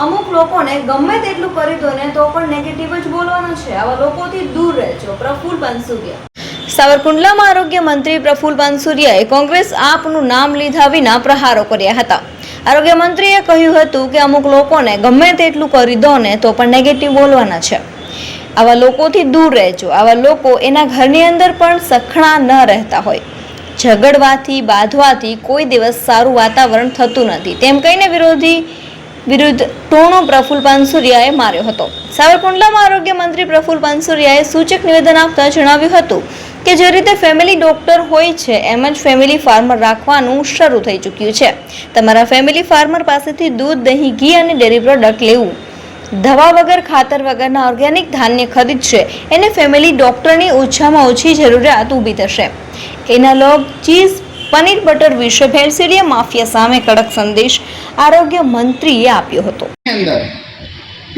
અમુક લોકોને ગમે તેટલું કરી દો ને તો પણ નેગેટિવ જ બોલવાનું છે. આવા લોકોથી દૂર રહેજો. પ્રફુલ પાનસુરિયા. સાવરકુંડલામાં આરોગ્ય મંત્રી પ્રફુલ પાનસુરિયાએ કોંગ્રેસ આપનું નામ લીધા વિના પ્રહારો કર્યા હતા. આરોગ્ય મંત્રીએ કહ્યું હતું કે અમુક લોકોને ગમે તેટલું કરી દો ને તો પણ નેગેટિવ બોલવાના છે. આવા લોકોથી દૂર રહેજો. આવા લોકો એના ઘરની અંદર પણ સખણા ન રહેતા હોય. ઝઘડવાથી બાંધવાથી કોઈ દિવસ સારું વાતાવરણ થતું નથી તેમ કહીને વિરુદ્ધ ટોણો પ્રફુલ પાનસુરિયાએ માર્યો હતો. સાવરકુંડલામાં આરોગ્ય મંત્રી પ્રફુલ પાનસુરિયાએ સૂચક નિવેદન આપતા જણાવ્યું હતું કે જે રીતે ફેમિલી ડોક્ટર હોય છે એમ જ ફેમિલી ફાર્મર રાખવાનું શરૂ થઈ ચૂક્યું છે. તમારા ફેમિલી ફાર્મર પાસેથી દૂધ, દહીં, ઘી અને ડેરી પ્રોડક્ટ લેવું. દવા વગર, ખાતર વગરના ઓર્ગેનિક ધાન્ય ખરીદશે એને ફેમિલી ડોક્ટરની ઓછામાં ઓછી જરૂરિયાત ઊભી થશે. એના લોગ, ચીઝ, પનીર, બટર વિશે ભેળસેળિયા માફિયા સામે કડક સંદેશ આરોગ્ય મંત્રીએ આપ્યો હતો. અંદર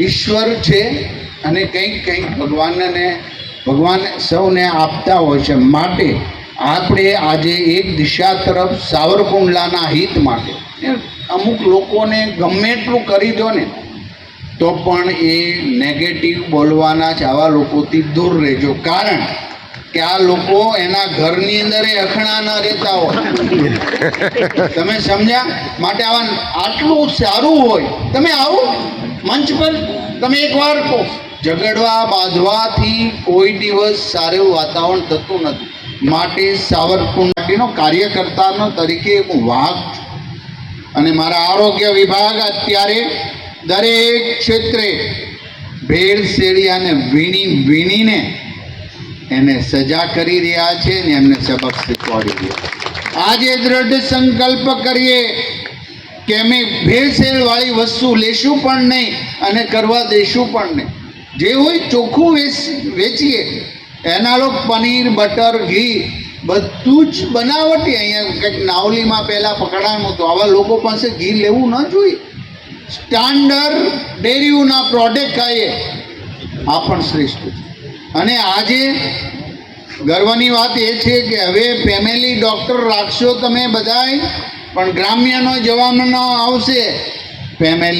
ઈશ્વર છે અને કંઈક ભગવાન સૌને આપતા હોય છે. માટે આપણે આજે એક દિશા તરફ સાવરકુંડલાના હિત માટે અમુક લોકોને ગમે એટલું કરી દો ને તો પણ એ નેગેટિવ બોલવાના છે. આવા લોકોથી દૂર રહેજો. કારણ કે આ લોકો એના ઘરની અંદર અખણા ન રહેતા હોય. તમે સમજ્યા? માટે આટલું સારું હોય તમે આવો મંચ પર તમે એકવાર કહો. ઝઘડવા બાંધવાથી કોઈ દિવસ સારું વાતાવરણ થતું નથી. માટે સાવરકુંડલાનો કાર્યકર્તાનો તરીકે હું વાઘ છું અને મારા આરોગ્ય વિભાગ અત્યારે દરેક ક્ષેત્રે ભેળસેળિયાને વીણીને એને સજા કરી રહ્યા છે ને એમને સબક શીખવાડી રહ્યા. આજે દ્રઢ સંકલ્પ કરીએ કે અમે ભેળસેળવાળી વસ્તુ લેશું પણ નહીં અને કરવા દેશું પણ નહીં. જે હોય ચોખ્ખું વેચીએ. એના લોકો પનીર, બટર, ઘી બધું જ બનાવટી. અહીંયા કંઈક નાવલીમાં પહેલાં પકડાણું તો આવા લોકો પાસે ઘી લેવું ન જોઈએ. સ્ટાન્ડર્ડ ડેરીઓના પ્રોડક્ટ ખાઈએ આ પણ શ્રેષ્ઠ છે. અને આજે ગર્વની વાત એ છે કે હવે ફેમિલી ડૉક્ટર રાખશો તમે બધાય, પણ ગ્રામ્યનો જવાનો આવશે ફેમિલી